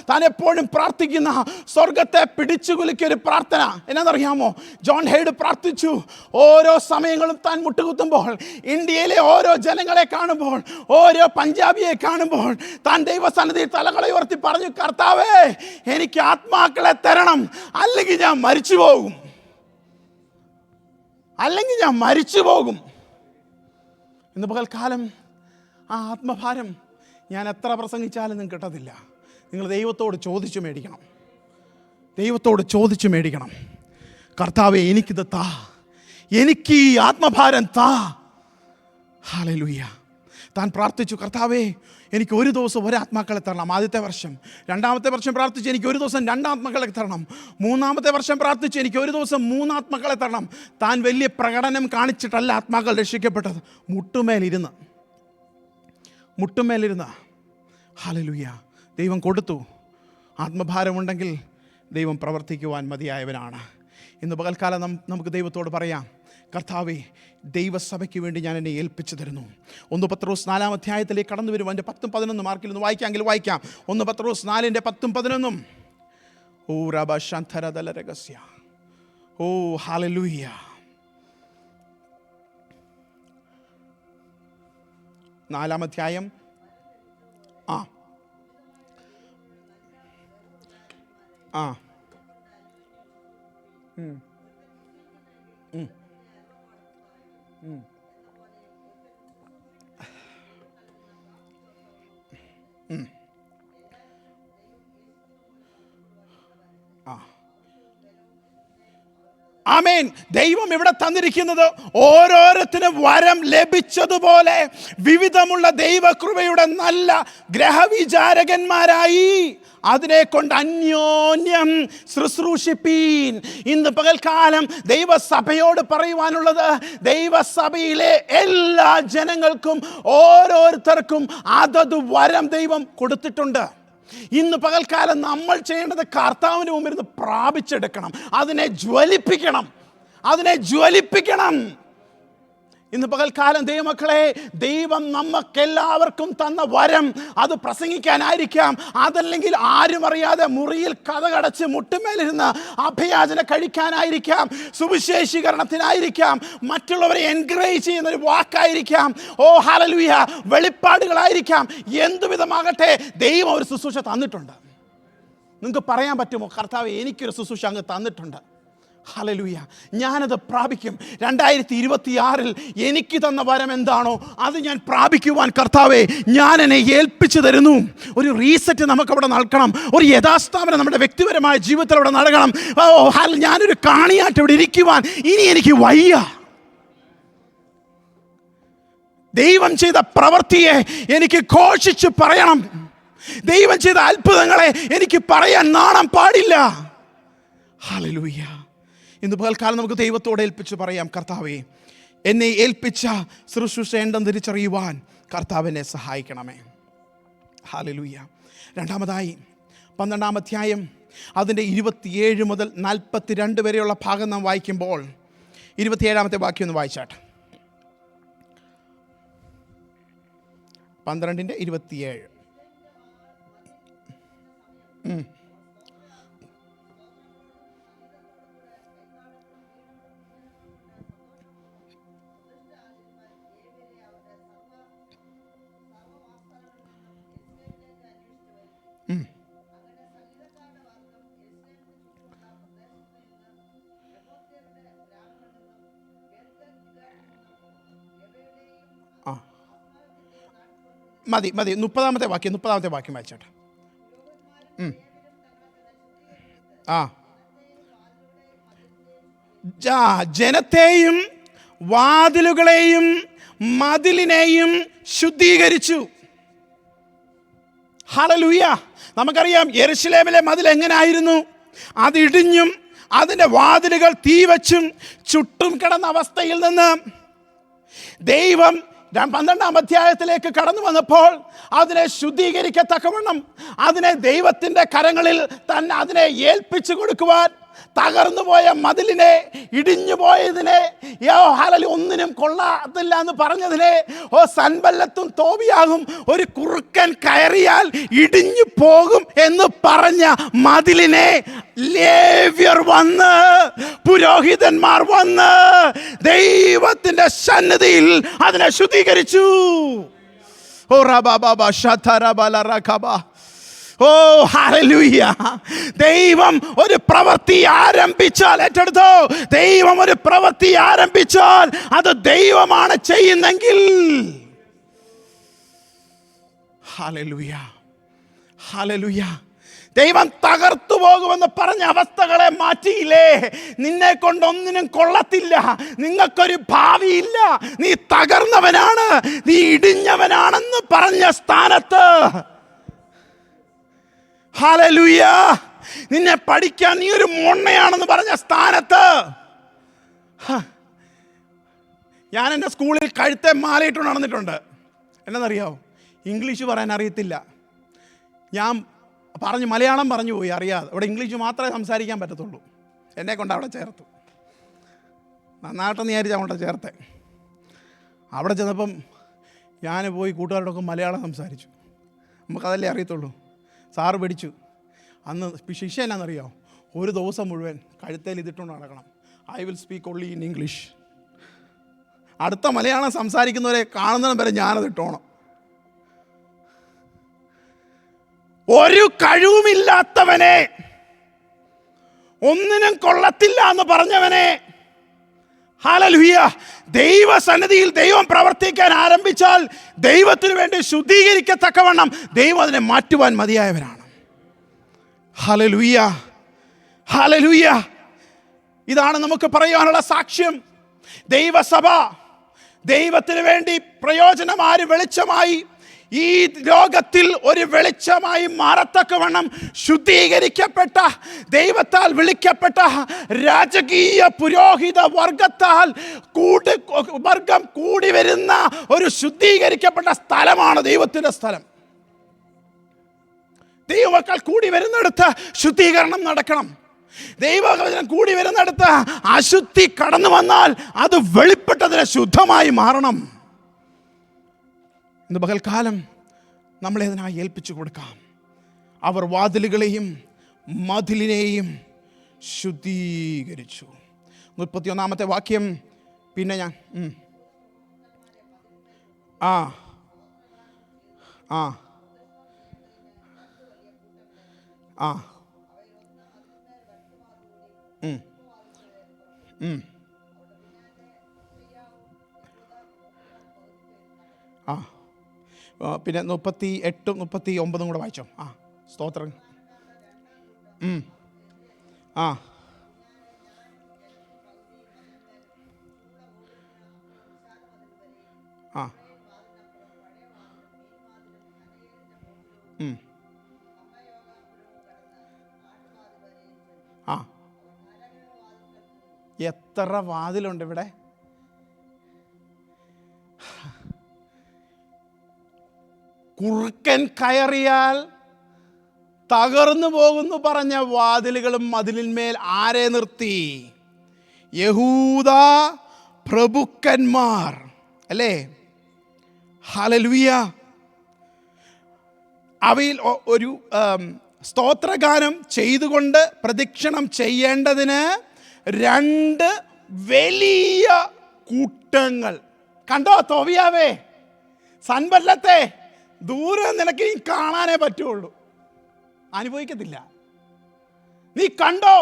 താൻ എപ്പോഴും പ്രാർത്ഥിക്കുന്ന, സ്വർഗത്തെ പിടിച്ചു കുലുക്കിയൊരു പ്രാർത്ഥന. എന്നാണെന്നറിയാമോ? ജോൺ ഹെയ്ഡ് പ്രാർത്ഥിച്ചു, ഓരോ സമയങ്ങളും താൻ മുട്ടുകുത്തുമ്പോൾ, ഇന്ത്യയിലെ ഓരോ ജനങ്ങളെ കാണുമ്പോൾ, ഓരോ പഞ്ചാബിയെ കാണുമ്പോൾ, താൻ ദൈവസന്നിധിയിൽ തലകളെ ഉയർത്തി പറഞ്ഞു, കർത്താവേ, എനിക്ക് ആത്മാക്കളെ തരണം, അല്ലെങ്കിൽ ഞാൻ മരിച്ചു പോകും. ഇന്ന് പകൽക്കാലം ആ ആത്മഭാരം ഞാൻ എത്ര പ്രസംഗിച്ചാലും നിങ്ങൾക്ക് കിട്ടത്തില്ല. നിങ്ങൾ ദൈവത്തോട് ചോദിച്ചു മേടിക്കണം. കർത്താവേ, എനിക്കിത് താ, എനിക്ക് ഈ ആത്മഭാരം താ. ഹല്ലേലൂയ. താൻ പ്രാർത്ഥിച്ചു, കർത്താവേ, എനിക്ക് ഒരു ദിവസം ഒരാത്മാക്കളെ തരണം. ആദ്യത്തെ വർഷം. രണ്ടാമത്തെ വർഷം പ്രാർത്ഥിച്ച് എനിക്ക് ഒരു ദിവസം 2 ആത്മാക്കളെ തരണം. മൂന്നാമത്തെ വർഷം പ്രാർത്ഥിച്ച് എനിക്ക് ഒരു ദിവസം 3 ആത്മാക്കളെ തരണം. താൻ വലിയ പ്രകടനം കാണിച്ചിട്ടല്ല ആത്മാക്കൾ രക്ഷിക്കപ്പെട്ടത്. മുട്ടുമേലിരുന്ന് ഹല്ലേലൂയ, ദൈവം കൊടുത്തു. ആത്മഭാരമുണ്ടെങ്കിൽ ദൈവം പ്രവർത്തിക്കുവാൻ മതിയായവനാണ്. ഇന്ന് പകൽക്കാലം നമുക്ക് ദൈവത്തോട് പറയാം, കർത്താവേ, ദൈവസഭയ്ക്ക് വേണ്ടി ഞാൻ എന്നെ ഏൽപ്പിച്ചു തരുന്നു. 1 പത്രോസ് 4-ാം അധ്യായത്തിലേക്ക് കടന്നു വരും. അതിൻ്റെ 10-11 മാർക്കിൽ ഒന്ന് വായിക്കാമെങ്കിൽ വായിക്കാം. 1 പത്രോസ് 4-ന്റെ 10-11. ഓ റബ ശാന്തരദല രഹസ്യ. ഓ ഹല്ലേലൂയ. 4-ാം അധ്യായം. ആമേൻ. ദൈവം ഇവിടെ തന്നിരിക്കുന്നത് ഓരോരുത്തരും വരം ലഭിച്ചതുപോലെ വിവിധമുള്ള ദൈവകൃപയുടെ നല്ല ഗ്രഹവിചാരകന്മാരായി അതിനെ കൊണ്ട് അന്യോന്യം ശുശ്രൂഷിപ്പീൻ. ഇന്ന് പകൽക്കാലം ദൈവസഭയോട് പറയുവാനുള്ളത്, ദൈവസഭയിലെ എല്ലാ ജനങ്ങൾക്കും ഓരോരുത്തർക്കും അതത് വരം ദൈവം കൊടുത്തിട്ടുണ്ട്. ഇന്ന് പകൽക്കാലം നമ്മൾ ചെയ്യേണ്ടത് കർത്താവിന് മുമ്പിൽ നിന്ന് പ്രാപിച്ചെടുക്കണം, അതിനെ ജ്വലിപ്പിക്കണം. ഇന്ന് പകൽക്കാലം ദൈവമക്കളെ, ദൈവം നമുക്കെല്ലാവർക്കും തന്ന വരം അത് പ്രസംഗിക്കാനായിരിക്കാം, അതല്ലെങ്കിൽ ആരും അറിയാതെ മുറിയിൽ കതകടച്ച് മുട്ടുമേലിരുന്ന് അഭയാചന കഴിക്കാനായിരിക്കാം, സുവിശേഷീകരണത്തിനായിരിക്കാം, മറ്റുള്ളവരെ എൻകറേജ് ചെയ്യുന്നൊരു വാക്കായിരിക്കാം, ഓ ഹല്ലേലൂയ, വെളിപ്പാടുകളായിരിക്കാം. എന്തുവിധമാകട്ടെ ദൈവം ഒരു ശുശ്രൂഷ തന്നിട്ടുണ്ട്. നിങ്ങൾക്ക് പറയാൻ പറ്റുമോ, കർത്താവ് എനിക്കൊരു ശുശ്രൂഷ അങ്ങ് തന്നിട്ടുണ്ട്. ഹല്ലേലൂയ, ഞാനത് പ്രാപിക്കും. 2026 എനിക്ക് തന്ന വരം എന്താണോ അത് ഞാൻ പ്രാപിക്കുവാൻ കർത്താവേ ഞാൻ എന്നെ ഏൽപ്പിച്ചു തരുന്നു. ഒരു റീസെറ്റ് നമുക്കവിടെ നടക്കണം, ഒരു യഥാസ്ഥാപനം നമ്മുടെ വ്യക്തിപരമായ ജീവിതത്തിൽ അവിടെ നടക്കണം. ഞാനൊരു കാണിയായിട്ട് ഇവിടെ ഇരിക്കുവാൻ ഇനി എനിക്ക് വയ്യ. ദൈവം ചെയ്ത പ്രവൃത്തിയെ എനിക്ക് ഘോഷിച്ച് പറയണം. ദൈവം ചെയ്ത അത്ഭുതങ്ങളെ എനിക്ക് പറയാൻ നാണം പാടില്ല. ഹല്ലേലൂയ. ഇന്ന് പകൽക്കാലം നമുക്ക് ദൈവത്തോട് ഏൽപ്പിച്ച് പറയാം, കർത്താവേ എന്നെ ഏൽപ്പിച്ച ശുശ്രൂഷ എന്തെന്ന് തിരിച്ചറിയുവാൻ കർത്താവിനെ സഹായിക്കണമേ. ഹല്ലേലൂയ. രണ്ടാമതായി 12-ാം അധ്യായം അതിൻ്റെ 27 മുതൽ 42 വരെയുള്ള ഭാഗം നാം വായിക്കുമ്പോൾ 27-ാമത്തെ വാക്യം ഒന്ന് വായിച്ചാട്ടെ. 12:27. മതി 30-ാമത്തെ വാക്യം വായിച്ചോട്ടെ. ജനത്തെയും വാതിലുകളെയും മതിലിനെയും ശുദ്ധീകരിച്ചു. ഹല്ലേലൂയ. നമുക്കറിയാം യെരുശലേമിലെ മതിൽ എങ്ങനെയായിരുന്നു. അതിടിഞ്ഞും അതിൻ്റെ വാതിലുകൾ തീ വച്ചും ചുട്ടും കിടന്ന അവസ്ഥയിൽ നിന്ന് ദൈവം 12-ാം അധ്യായത്തിലേക്ക് കടന്നു വന്നപ്പോൾ അതിനെ ശുദ്ധീകരിക്കത്തക്കവണ്ണം അതിനെ ദൈവത്തിൻ്റെ കരങ്ങളിൽ തന്നെ അതിനെ ഏൽപ്പിച്ചു കൊടുക്കുവാൻ, തകർന്നു പോയ മതിലിനെ, ഇടിഞ്ഞു പോയതിനെ, ഒന്നിനും കൊള്ളത്തില്ല എന്ന് പറഞ്ഞതിനെ, സൻബല്ലത്തും തോബിയാകും ഒരു കുറുക്കൻ കയറിയാൽ ഇടിഞ്ഞു പോകും എന്ന് പറഞ്ഞ മതിലിനെ ലേവ്യർ വന്ന്, പുരോഹിതന്മാർ വന്ന് ദൈവത്തിന്റെ സന്നിധിയിൽ അതിനെ ശുദ്ധീകരിച്ചു. ഓ ഹല്ലേലൂയ. ദൈവം ഒരു പ്രവൃത്തി ആരംഭിച്ചാൽ, ഏറ്റെടുത്തോ, ദൈവം ഒരു പ്രവൃത്തി ആരംഭിച്ചാൽ അത് ദൈവമാണ് ചെയ്യുന്നെങ്കിൽ, ഹല്ലേലൂയ ഹല്ലേലൂയ. ദൈവം തകർത്തു പോകുമെന്ന് പറഞ്ഞ അവസ്ഥകളെ മാറ്റിയില്ലേ. നിന്നെ കൊണ്ടൊന്നിനും കൊള്ളത്തില്ല, നിങ്ങൾക്കൊരു ഭാവിയില്ല, നീ തകർന്നവനാണ്, നീ ഇടിഞ്ഞവനാണെന്ന് പറഞ്ഞ സ്ഥാനത്ത്, ഹല്ലേലൂയ, നിന്നെ പഠിക്കാൻ നീ ഒരു മൊണ്ണയാണെന്ന് പറഞ്ഞ സ്ഥാനത്ത്, ഞാൻ എൻ്റെ സ്കൂളിൽ കഴുത്തെ മാലയിട്ട് നടന്നിട്ടുണ്ട്. എന്നറിയാമോ, ഇംഗ്ലീഷ് പറയാൻ അറിയത്തില്ല. ഞാൻ മലയാളം പറഞ്ഞു പോയി അറിയാതെ. അവിടെ ഇംഗ്ലീഷ് മാത്രമേ സംസാരിക്കാൻ പറ്റത്തുള്ളൂ. എന്നെ കൊണ്ട് അവിടെ ചേർത്തു. നന്നായിട്ടെന്ന് വിചാരിച്ച് അവിടെ ചേർത്തേ. അവിടെ ചെന്നപ്പം ഞാൻ പോയി കൂട്ടുകാരോടൊക്കെ മലയാളം സംസാരിച്ചു. നമുക്കതല്ലേ അറിയത്തുള്ളൂ. സാറ് പിടിച്ചു. അന്ന് ശിക്ഷ എന്നാണെന്നറിയാമോ, ഒരു ദിവസം മുഴുവൻ കഴുത്തേൽ ഇതിട്ടുകൊണ്ട് നടക്കണം. I will speak only in English. അടുത്ത മലയാളം സംസാരിക്കുന്നവരെ കാണുന്നതിന് വരെ ഞാനത് ഇട്ടോണം. ഒരു കഴിവുമില്ലാത്തവനെ, ഒന്നിനും കൊള്ളത്തില്ല എന്ന് പറഞ്ഞവനെ, ഹല്ലേലൂയ, ദൈവസന്നിധിയിൽ ദൈവം പ്രവർത്തിക്കാൻ ആരംഭിച്ചാൽ ദൈവത്തിന് വേണ്ടി ശുദ്ധീകരിക്കത്തക്കവണ്ണം ദൈവം അതിനെ മാറ്റുവാൻ മതിയായവരാണ്. Hallelujah hallelujah. ഇതാണ് നമുക്ക് പറയുവാനുള്ള സാക്ഷ്യം. ദൈവസഭ ദൈവത്തിന് വേണ്ടി പ്രയോജനമായി വെളിച്ചമായി ഈ ലോകത്തിൽ ഒരു വെളിച്ചമായി മാറത്തക്കവണ്ണം ശുദ്ധീകരിക്കപ്പെട്ട, ദൈവത്താൽ വിളിക്കപ്പെട്ട രാജകീയ പുരോഹിത വർഗത്താൽ വർഗം കൂടി വരുന്ന ഒരു ശുദ്ധീകരിക്കപ്പെട്ട സ്ഥലമാണ് ദൈവത്തിൻ്റെ സ്ഥലം. ദൈവമക്കൾ കൂടി വരുന്നിടത്ത് ശുദ്ധീകരണം നടക്കണം. ദൈവവചനം കൂടി വരുന്നിടത്ത് അശുദ്ധി കടന്നു വന്നാൽ അത് വെളിപ്പെട്ടതിന് ശുദ്ധമായി മാറണം. ഇന്ന് പകൽക്കാലം നമ്മളെ അതിനായി ഏൽപ്പിച്ചു കൊടുക്കാം. അവർ വാതിലുകളെയും മതിലിനെയും ശുദ്ധീകരിച്ചു. 31-ാമത്തെ വാക്യം. പിന്നെ ഞാൻ ആ ആ ആ പിന്നെ 38, 39 കൂടെ വായിച്ചോ. സ്തോത്രം. ആ ആ ആ എത്ര വാതിലുണ്ട് ഇവിടെ. കുറുക്കൻ കയറിയാൽ തകർന്നു പോകുന്നു പറഞ്ഞ വാതിലുകളും മതിലിന്മേൽ ആരെ നിർത്തി? യഹൂദ പ്രഭുക്കന്മാർ അല്ലേ? ഹല്ലേലൂയ. അവയിൽ ഒരു സ്തോത്രഗാനം ചെയ്തുകൊണ്ട് പ്രദക്ഷിണം ചെയ്യേണ്ടതിന് 2 വലിയ കൂട്ടങ്ങൾ. കണ്ടോ തോബിയാവേ, സൻബല്ലത്തെ, ദൂരെ നിനക്ക് നീ കാണാനേ പറ്റുള്ളൂ, അനുഭവിക്കത്തില്ല. നീ കണ്ടോ?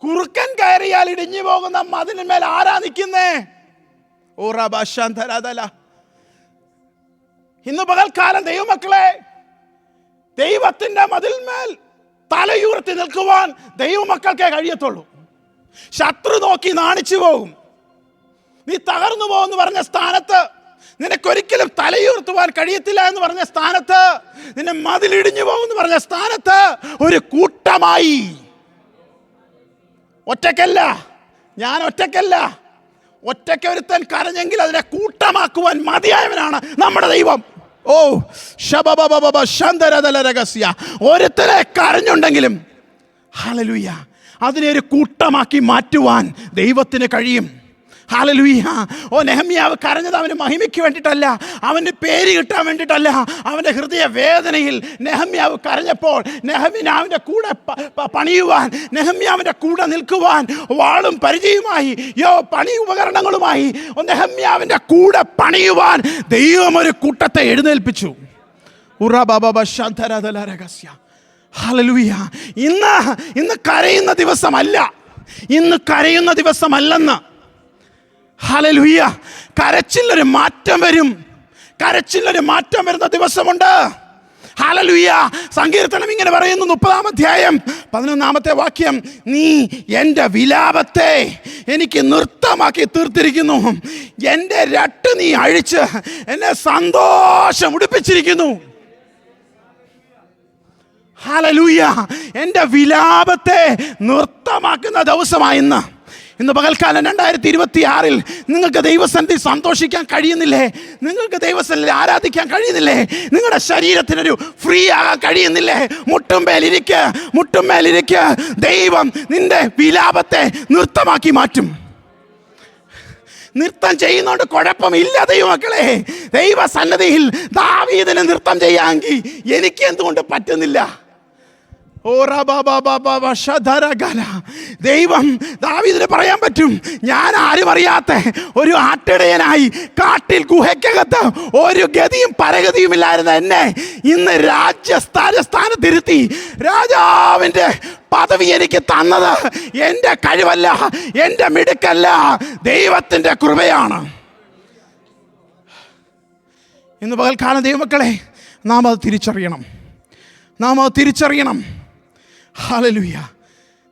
കുറുക്കൻ കയറിയാൽ ഇടിഞ്ഞു പോകുന്ന മതിലിന്മേൽ ആരാ നിൽക്കുന്നേ? ഇന്ന് പകൽക്കാലം ദൈവമക്കളെ, ദൈവത്തിന്റെ മതിൽമേൽ തലയുയർത്തി നിൽക്കുവാൻ ദൈവമക്കൾക്കേ കഴിയത്തുള്ളൂ. ശത്രു നോക്കി നാണിച്ചു പോകും. നീ തകർന്നു പോകുമെന്ന് പറഞ്ഞ സ്ഥാനത്ത്, നിനക്കൊരിക്കലും തലയുയർത്തുവാൻ കഴിയത്തില്ല എന്ന് പറഞ്ഞ സ്ഥാനത്ത്, നിന്നെ മതിലിടിഞ്ഞു പോകുമെന്ന് പറഞ്ഞ സ്ഥാനത്ത് ഒരു കൂട്ടമായി, ഒറ്റയ്ക്കല്ല, ഞാൻ ഒറ്റയ്ക്കല്ല, ഒറ്റയ്ക്കൊരുത്തൻ കരഞ്ഞെങ്കിൽ അതിനെ കൂട്ടമാക്കുവാൻ മതിയായവനാണ് നമ്മുടെ ദൈവം. ഓ രഹസ്യ, ഒരുത്തനെ കരഞ്ഞുണ്ടെങ്കിലും ഹല്ലേലൂയ, അതിനെ ഒരു കൂട്ടമാക്കി മാറ്റുവാൻ ദൈവത്തിന് കഴിയും. ഹല്ലേലൂയ. ഓ നെഹമ്യാവ് കരഞ്ഞത് അവന് മഹിമയ്ക്ക് വേണ്ടിയിട്ടല്ല, അവൻ്റെ പേര് കിട്ടാൻ വേണ്ടിയിട്ടല്ല. അവൻ്റെ ഹൃദയ വേദനയിൽ നെഹമ്യാവ് കരഞ്ഞപ്പോൾ നെഹമ്യാവിൻ്റെ കൂടെ പണിയുവാൻ, നെഹമ്യാവിൻ്റെ കൂടെ നിൽക്കുവാൻ വാളും പരിചയവുമായി, പണി ഉപകരണങ്ങളുമായി നെഹമ്യാവിൻ്റെ കൂടെ പണിയുവാൻ ദൈവം ഒരു കൂട്ടത്തെ എഴുന്നേൽപ്പിച്ചു. ഹല്ലേലൂയ. ഇന്ന് കരയുന്ന ദിവസമല്ല, ഇന്ന് കരയുന്ന ദിവസമല്ലെന്ന്. ഹല്ലേലൂയ. കരച്ചിലൊരു മാറ്റം വരും, കരച്ചിലൊരു മാറ്റം വരുന്ന ദിവസമുണ്ട്. ഹല്ലേലൂയ. സങ്കീർത്തനം ഇങ്ങനെ പറയുന്നു, 30-ാം അധ്യായം 11-ാമത്തെ വാക്യം. നീ എൻ്റെ വിലാപത്തെ എനിക്ക് നൃത്തമാക്കി തീർത്തിരിക്കുന്നു, എൻ്റെ രട്ട് നീ അഴിച്ച് എന്നെ സന്തോഷം ഉടുപ്പിച്ചിരിക്കുന്നു. ഹല്ലേലൂയ. എൻ്റെ വിലാപത്തെ നൃത്തമാക്കുന്ന ദിവസമായിന്ന്. ഇന്ന് പകൽക്കാലം 2026 നിങ്ങൾക്ക് ദൈവസന്നിധി സന്തോഷിക്കാൻ കഴിയുന്നില്ലേ? നിങ്ങൾക്ക് ദൈവസന്നിധി ആരാധിക്കാൻ കഴിയുന്നില്ലേ? നിങ്ങളുടെ ശരീരത്തിനൊരു ഫ്രീ ആകാൻ കഴിയുന്നില്ലേ? മുട്ടുമേലിരിക്ക്. ദൈവം നിന്റെ വിലാപത്തെ നൃത്തമാക്കി മാറ്റും. നൃത്തം ചെയ്യുന്നോണ്ട് കുഴപ്പമില്ല ദൈവമക്കളെ. ദൈവസന്നിധിയിൽ ദാവീദിന് നൃത്തം ചെയ്യാമെങ്കിൽ എനിക്ക് എന്തുകൊണ്ട് പറ്റുന്നില്ല? ദൈവം ദാവീദിന് പറയാൻ പറ്റും, ഞാൻ ആരും അറിയാത്ത ഒരു ആട്ടിടയനായി കാട്ടിൽ ഗുഹയ്ക്കകത്ത് ഒരു ഗതിയും പരഗതിയും ഇല്ലായിരുന്ന എന്നെ ഇന്ന് സ്ഥാനത്തിരുത്തി രാജാവിൻ്റെ പദവി എനിക്ക് തന്നത് എൻ്റെ കഴിവല്ല, എൻ്റെ മിടുക്കല്ല, ദൈവത്തിൻ്റെ കൃപയാണ്. ഇന്ന് പകൽക്കാലം ദൈവമക്കളെ, നാം അത് തിരിച്ചറിയണം. ഹല്ലേലൂയ.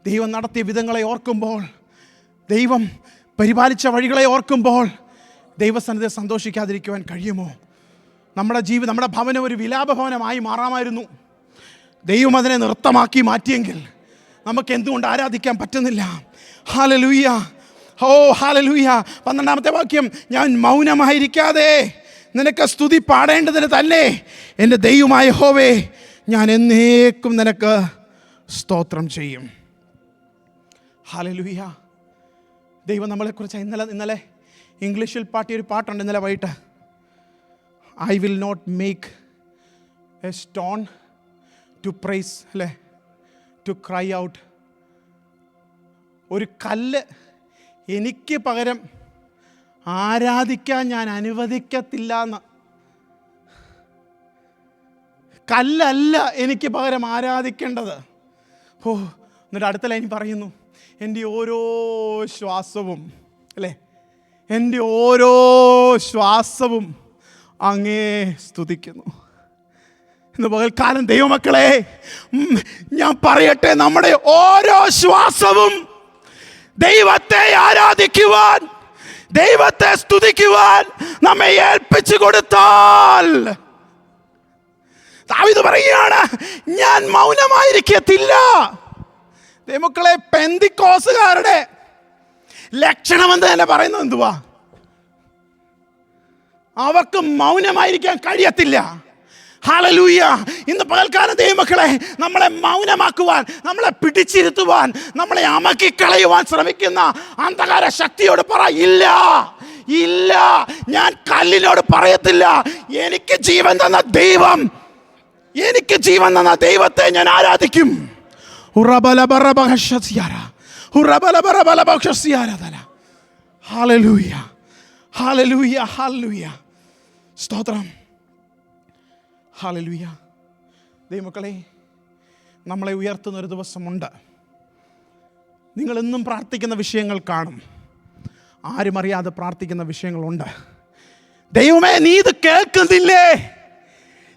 ദൈവം നടത്തിയ വിധങ്ങളെ ഓർക്കുമ്പോൾ ദൈവം പരിപാലിച്ച വഴികളെ ഓർക്കുമ്പോൾ ദൈവസന്നിധിയിൽ സന്തോഷിക്കാതിരിക്കുവാൻ കഴിയുമോ? നമ്മുടെ ഭവനം ഒരു വിലാപഭവനമായി മാറാമായിരുന്നു. ദൈവം അതിനെ നൃത്തമാക്കി മാറ്റിയെങ്കിൽ നമുക്ക് എന്തുകൊണ്ട് ആരാധിക്കാൻ പറ്റുന്നില്ല? ഹല്ലേലൂയ, ഓ ഹല്ലേലൂയ. 12-ാമത്തെ വാക്യം, ഞാൻ മൗനമായിരിക്കാതെ നിനക്ക് സ്തുതി പാടേണ്ടതിന് തന്നെ എൻ്റെ ദൈവമായ യഹോവേ, ഞാൻ എന്നേക്കും നിനക്ക് സ്തോത്രം ചെയ്യും. ഹല്ലേലൂയ. ദൈവം നമ്മളെക്കുറിച്ച് ഇന്നലെ ഇംഗ്ലീഷിൽ പാട്ടിയൊരു പാട്ടുണ്ട്, ഇന്നലെ വൈകിട്ട്. I will not make a stone to praise, അല്ലേ, ടു ക്രൈ ഔട്ട്. ഒരു കല്ല് എനിക്ക് പകരം ആരാധിക്കാൻ ഞാൻ അനുവദിക്കത്തില്ല എന്ന്. കല്ലല്ല എനിക്ക് പകരം ആരാധിക്കേണ്ടത്. ഓ, എന്നിട്ട് അടുത്ത ലൈൻ പറയുന്നു, എൻ്റെ ഓരോ ശ്വാസവും, അല്ലേ, എൻ്റെ ഓരോ ശ്വാസവും അങ്ങേ സ്തുതിക്കുന്നു. ഇന്ന് പകൽക്കാലം ദൈവമക്കളെ, ഞാൻ പറയട്ടെ, നമ്മുടെ ഓരോ ശ്വാസവും ദൈവത്തെ ആരാധിക്കുവാൻ, ദൈവത്തെ സ്തുതിക്കുവാൻ നമ്മെ ഏൽപ്പിച്ചു കൊടുത്താൽ, ദാവീദ് പറയുകയാണ്, ഞാൻ മൗനമായിരിക്കത്തില്ല. ദൈവമക്കളെ, പെന്തിക്കോസുകാരുടെ ലക്ഷണമെന്ന് തന്നെ പറയുന്നത് എന്തുവാ? അവർക്ക് മൗനമായിരിക്കാൻ കഴിയത്തില്ല. ഹല്ലേലൂയ. ഇന്ന് പകൽക്കാലം ദൈവമക്കളെ, നമ്മളെ മൗനമാക്കുവാൻ, നമ്മളെ പിടിച്ചിരുത്തുവാൻ, നമ്മളെ അമക്കിക്കളയുവാൻ ശ്രമിക്കുന്ന അന്ധകാര ശക്തിയോട് പറ, ഇല്ല ഇല്ല, ഞാൻ കല്ലിനോട് പറയത്തില്ല. എനിക്ക് ജീവൻ തന്ന ദൈവം, എനിക്ക് ജീവൻ തന്ന ദൈവത്തെ ഞാൻ ആരാധിക്കും. ഹല്ലേലൂയ, ഹല്ലേലൂയ, ഹല്ലേലൂയ, സ്തോത്രം, ഹല്ലേലൂയ. ദൈവമക്കളെ, നമ്മളെ ഉയർത്തുന്ന ഒരു ദിവസമുണ്ട്. നിങ്ങളെന്നും പ്രാർത്ഥിക്കുന്ന വിഷയങ്ങൾ കാണും, ആരും അറിയാതെ പ്രാർത്ഥിക്കുന്ന വിഷയങ്ങളുണ്ട്. ദൈവമേ, നീ ഇത് കേൾക്കുന്നില്ലേ?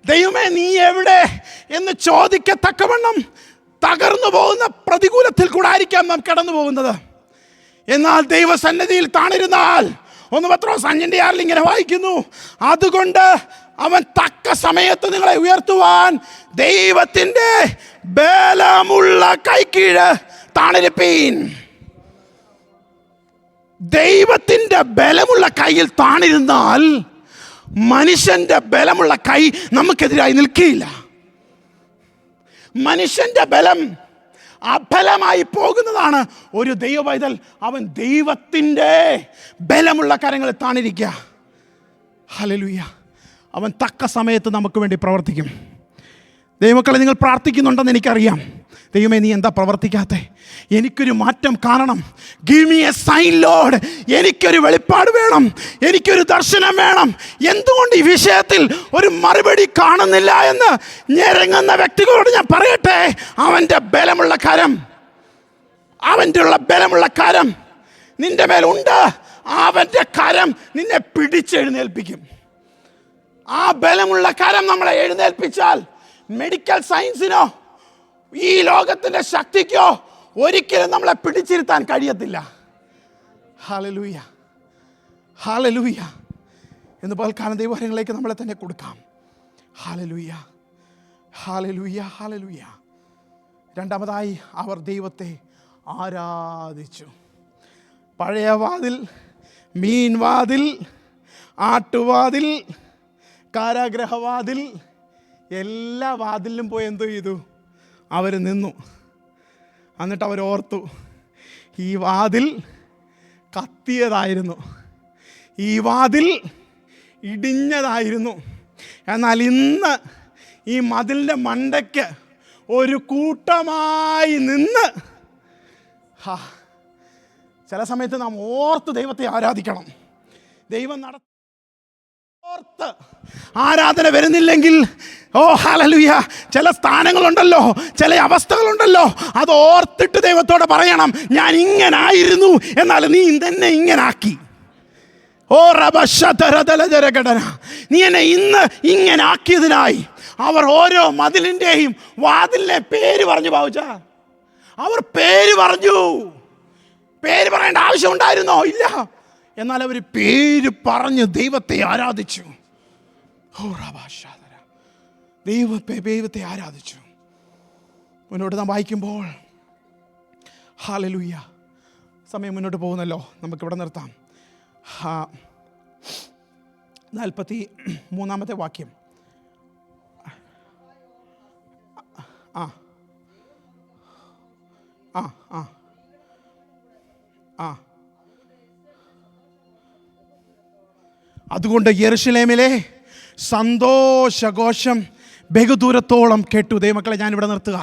ദൈവമേ, നീ എവിടെ എന്ന് ചോദിക്കത്തക്കവണ്ണം തകർന്നു പോകുന്ന പ്രതികൂലത്തിൽ കൂടെ ആയിരിക്കാം നാം കടന്നു പോകുന്നത്. എന്നാൽ ദൈവസന്നിധിയിൽ താണിരുന്നാൽ, 1 പത്രോസ് 5:6 ഇങ്ങനെ വായിക്കുന്നു, അതുകൊണ്ട് അവൻ തക്ക സമയത്ത് നിങ്ങളെ ഉയർത്തുവാൻ ദൈവത്തിൻ്റെ ബലമുള്ള കൈക്കീഴ് താണിരിപ്പീൻ. ദൈവത്തിൻ്റെ ബലമുള്ള കയ്യിൽ താണിരുന്നാൽ മനുഷ്യൻ്റെ ബലമുള്ള കൈ നമുക്കെതിരായി നിൽക്കില്ല. മനുഷ്യൻ്റെ ബലം അബലമായി പോകുന്നതാണ് ഒരു ദൈവപൈതൽ. അവൻ ദൈവത്തിൻ്റെ ബലമുള്ള കരങ്ങളിൽ താണിരിക്കുക. ഹല്ലേലൂയ. അവൻ തക്ക സമയത്ത് നമുക്ക് വേണ്ടി പ്രവർത്തിക്കും. ദൈവമക്കളെ, നിങ്ങൾ പ്രാർത്ഥിക്കുന്നുണ്ടെന്ന് എനിക്കറിയാം. ദൈവമേ, നീ എന്താ പ്രവർത്തിക്കാത്തെ? എനിക്കൊരു മാറ്റം കാണണം. Give me a sign Lord. എനിക്കൊരു വെളിപ്പാട് വേണം, എനിക്കൊരു ദർശനം വേണം. എന്തുകൊണ്ട് ഈ വിഷയത്തിൽ ഒരു മറുപടി കാണുന്നില്ല എന്ന് ഞെരങ്ങുന്ന വ്യക്തികളോട് ഞാൻ പറയട്ടെ, അവൻ്റെ ബലമുള്ള കരം, അവൻ്റെ ബലമുള്ള കരം നിന്റെ മേലുണ്ട്. അവൻ്റെ കരം നിന്നെ പിടിച്ചെഴുന്നേൽപ്പിക്കും. ആ ബലമുള്ള കരം നമ്മളെ എഴുന്നേൽപ്പിച്ചാൽ മെഡിക്കൽ സയൻസിനോ ഈ ലോകത്തിൻ്റെ ശക്തിക്കോ ഒരിക്കലും നമ്മളെ പിടിച്ചിരുത്താൻ കഴിയത്തില്ല. Hallelujah, hallelujah. എന്ന് പകൽക്കാലം ദൈവകാര്യങ്ങളിലേക്ക് നമ്മളെ തന്നെ കൊടുക്കാം. Hallelujah, hallelujah, hallelujah. രണ്ടാമതായി അവർ ദൈവത്തെ ആരാധിച്ചു. പഴയ വാതിൽ, മീൻ വാതിൽ, ആട്ടുവാതിൽ, കാരാഗ്രഹവാതിൽ, എല്ലാ വാതിലിലും പോയി എന്തോ ചെയ്തു? അവർ നിന്നു. എന്നിട്ട് അവർ ഓർത്തു, ഈ വാതിൽ കത്തിയതായിരുന്നു, ഈ വാതിൽ ഇടിഞ്ഞതായിരുന്നു. എന്നാൽ ഇന്ന് ഈ മതിലിൻ്റെ മണ്ടയ്ക്ക് ഒരു കൂട്ടമായി നിന്ന്, ചില സമയത്ത് നാം ഓർത്ത് ദൈവത്തെ ആരാധിക്കണം. ദൈവം ഓർത്ത് ആരാധന വരുന്നില്ലെങ്കിൽ, ഓ ഹല്ലേലൂയ, ചില സ്ഥാനങ്ങളുണ്ടല്ലോ, ചില അവസ്ഥകളുണ്ടല്ലോ, അത് ഓർത്തിട്ട് ദൈവത്തോട് പറയണം, ഞാൻ ഇങ്ങനായിരുന്നു, എന്നാൽ നീ തന്നെ ഇങ്ങനാക്കി. ഓ റബശതരദലജരഘടന, നീ എന്നെ ഇന്ന് ഇങ്ങനെ ആക്കിയതിനായി. അവർ ഓരോ മതിലിൻ്റെയും വാതിലിനെ പേര് പറഞ്ഞു. അവർ പേര് പറഞ്ഞു. പേര് പറയേണ്ട ആവശ്യമുണ്ടായിരുന്നോ? ഇല്ല. എന്നാൽ അവർ പേര് പറഞ്ഞ് ദൈവത്തെ ആരാധിച്ചു. ദൈവത്തെ ആരാധിച്ചു. മുന്നോട്ട് നാം വായിക്കുമ്പോൾ, ഹല്ലേലൂയ, സമയം മുന്നോട്ട് പോകുന്നല്ലോ, നമുക്കിവിടെ നിർത്താം. 43 വാക്യം. ആ ആ ആ ആ അതുകൊണ്ട് യെരൂശലേമിലെ സന്തോഷഘോഷം ബഹുദൂരത്തോളം കേട്ടു. ദൈവമക്കളെ, ഞാനിവിടെ നിർത്തുക.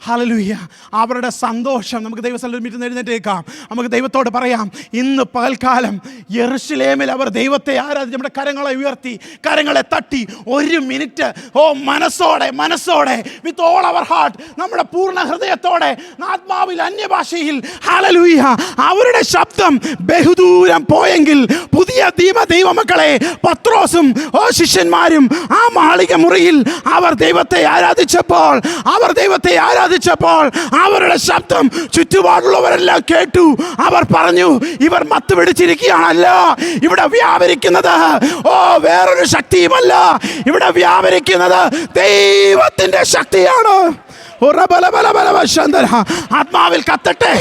ഹല്ലേലൂയ. അവരുടെ സന്തോഷം നമുക്ക് ദൈവസ്ഥലം എഴുന്നേറ്റേക്കാം. നമുക്ക് ദൈവത്തോട് പറയാം, ഇന്ന് പകൽക്കാലം യെരൂശലേമിൽ അവർ ദൈവത്തെ ആരാധിച്ച് നമ്മുടെ കരങ്ങളെ ഉയർത്തി, കരങ്ങളെ തട്ടി, 1 മിനിറ്റ് മനസ്സോടെ വിത്ത് ഓൾ അവർ ഹാർട്ട്, നമ്മുടെ പൂർണ്ണ ഹൃദയത്തോടെ ആത്മാവിൽ അന്യഭാഷയിൽ ഹല്ലേലൂയ അവരുടെ ശബ്ദം ബഹുദൂരം പോയെങ്കിൽ, പുതിയ ദൈവമക്കളെ, പത്രോസും ശിഷ്യന്മാരും ആ മാളിക മുറിയിൽ അവർ ദൈവത്തെ ആരാധിച്ചപ്പോൾ അവരുടെ ശബ്ദം ചുറ്റുപാടുള്ളവരെല്ലാം കേട്ടു. അവർ പറഞ്ഞു, ഇവർ മത്ത് പിടിച്ചിരിക്കുകയാണല്ല, ഇവിടെ വ്യാപരിക്കുന്നത് വേറൊരു ശക്തിയുമല്ല, ഇവിടെ വ്യാപരിക്കുന്നത് ദൈവത്തിന്റെ ശക്തിയാണ്. ആത്മാവിൽ കത്തട്ടെ.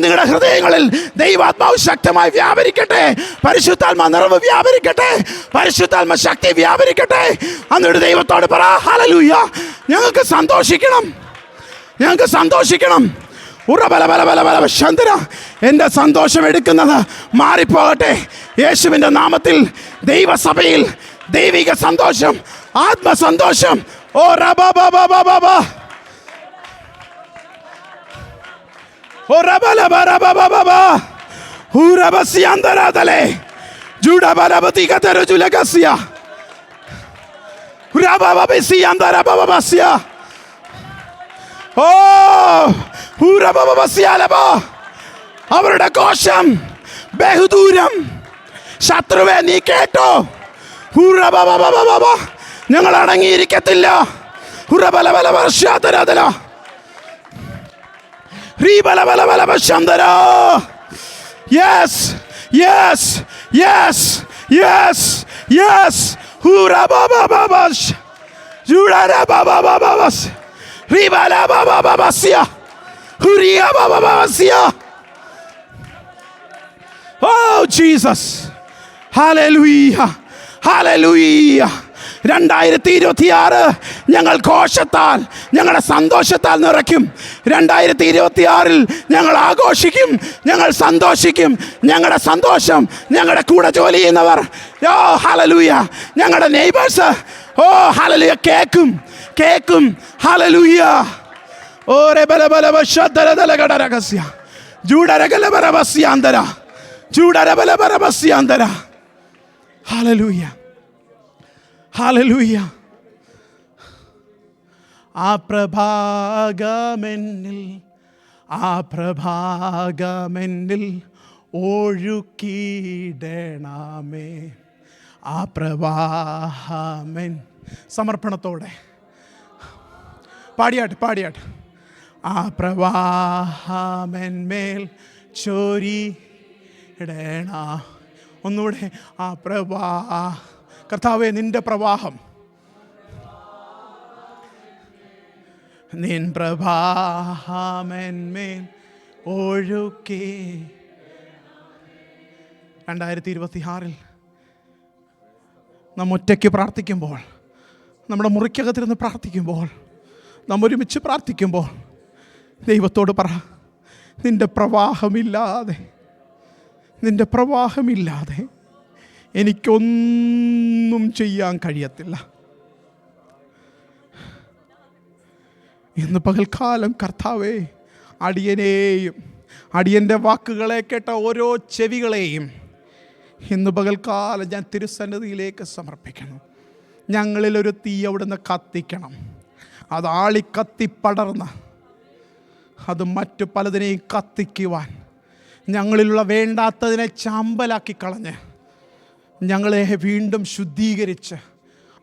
നിങ്ങളുടെ ഹൃദയങ്ങളിൽ ദൈവാത്മാവ് ശക്തമായി വ്യാപരിക്കട്ടെ. പരിശുദ്ധാത്മ നിറവ് വ്യാപരിക്കട്ടെ. പരിശുദ്ധാത്മ ശക്തി വ്യാപരിക്കട്ടെ. എന്നിട്ട് ദൈവത്തോട് പറ, ഹല്ലേലൂയ, ഞങ്ങൾക്ക് സന്തോഷിക്കണം. എൻ്റെ സന്തോഷം എടുക്കുന്നത് മാറിപ്പോകട്ടെ. യേശുവിൻ്റെ നാമത്തിൽ ദൈവസഭയിൽ ദൈവിക സന്തോഷം, ആത്മസന്തോഷം. അവരുടെ കോശം ബഹുദൂരം. ശത്രുവെ, നീ കേട്ടോ? ഞങ്ങൾ അടങ്ങിയിരിക്കത്തില്ല. Oh Jesus, hallelujah, hallelujah. 2026 ഞങ്ങൾ ഘോഷത്താൽ, ഞങ്ങളുടെ സന്തോഷത്താൽ നിറയ്ക്കും. 2026 ഞങ്ങൾ ആഘോഷിക്കും, ഞങ്ങൾ സന്തോഷിക്കും. ഞങ്ങളുടെ സന്തോഷം, ഞങ്ങളുടെ കൂടെ ജോലി ചെയ്യുന്നവർ, ഹല്ലേലൂയ, ഞങ്ങളുടെ നെയ്ബേഴ്സ്, ഹല്ലേലൂയ, കേൾക്കും. ഹല്ലേലൂയ. Hallelujah, hallelujah. ആ പ്രഭാഗമെന്നിൽ ഒഴുക്കിയിടണമേ. ആ പ്രവാഹമെൻ സമർപ്പണത്തോടെ പാടിയാട്ട്. ആ പ്രവാഹമെന്മേൽ ചൊരിയിടണ. ഒന്നുകൂടെ. ആ കർത്താവേ, നിന്റെ പ്രവാഹം, നിൻ പ്രവാഹമെന്മേൽ ഒഴുക്കി. 2026 നാം ഒറ്റയ്ക്ക് പ്രാർത്ഥിക്കുമ്പോൾ, നമ്മുടെ മുറിക്കകത്തിരുന്ന് പ്രാർത്ഥിക്കുമ്പോൾ, നാം ഒരുമിച്ച് പ്രാർത്ഥിക്കുമ്പോൾ ദൈവത്തോട് പറ, നിൻ്റെ പ്രവാഹമില്ലാതെ എനിക്കൊന്നും ചെയ്യാൻ കഴിയത്തില്ല. ഇന്ന് പകൽക്കാലം കർത്താവേ, അടിയനെയും അടിയൻ്റെ വാക്കുകളെ കേട്ട ഓരോ ചെവികളെയും ഇന്ന് പകൽക്കാലം ഞാൻ തിരുസന്നിധിയിലേക്ക് സമർപ്പിക്കണം. ഞങ്ങളിലൊരു തീ അവിടുന്ന് കത്തിക്കണം. അത് ആളിക്കത്തിപ്പടർന്ന് അത് മറ്റു പലതിനെയും കത്തിക്കുവാൻ, ഞങ്ങളിലുള്ള വേണ്ടാത്തതിനെ ചാമ്പലാക്കി കളഞ്ഞ് ഞങ്ങളെ വീണ്ടും ശുദ്ധീകരിച്ച്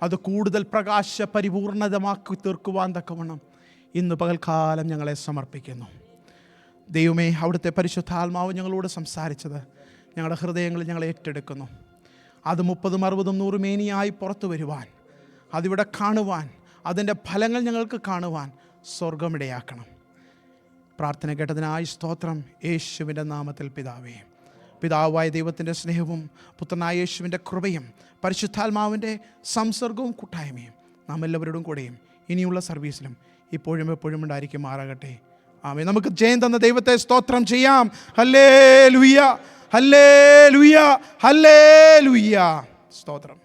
അത് കൂടുതൽ പ്രകാശ പരിപൂർണതമാക്കി തീർക്കുവാൻ തക്കവണ്ണം ഇന്ന് പകൽക്കാലം ഞങ്ങളെ സമർപ്പിക്കുന്നു. ദൈവമേ, അവിടുത്തെ പരിശുദ്ധാത്മാവ് ഞങ്ങളോട് സംസാരിച്ചത് ഞങ്ങളുടെ ഹൃദയങ്ങളിൽ ഞങ്ങൾ ഏറ്റെടുക്കുന്നു. അത് 30, 60, 100 മേനിയായി പുറത്തു വരുവാൻ, അതിവിടെ കാണുവാൻ, അതിൻ്റെ ഫലങ്ങൾ ഞങ്ങൾക്ക് കാണുവാൻ സ്വർഗമിടയാക്കണം. പ്രാർത്ഥന കേട്ടതിനായി സ്തോത്രം. യേശുവിൻ്റെ നാമത്തിൽ പിതാവേ. പിതാവായ ദൈവത്തിൻ്റെ സ്നേഹവും പുത്രനായ യേശുവിൻ്റെ കൃപയും പരിശുദ്ധാത്മാവിൻ്റെ സംസർഗവും കൂട്ടായ്മയും നാം എല്ലാവരോടും കൂടെയും ഇനിയുള്ള സർവീസിലും ഇപ്പോഴും എപ്പോഴും ഉണ്ടായിരിക്കുമാറാകട്ടെ. ആമേൻ. നമുക്ക് ജയം തന്ന ദൈവത്തെ സ്തോത്രം ചെയ്യാം. Hallelujah, hallelujah, hallelujah. സ്തോത്രം.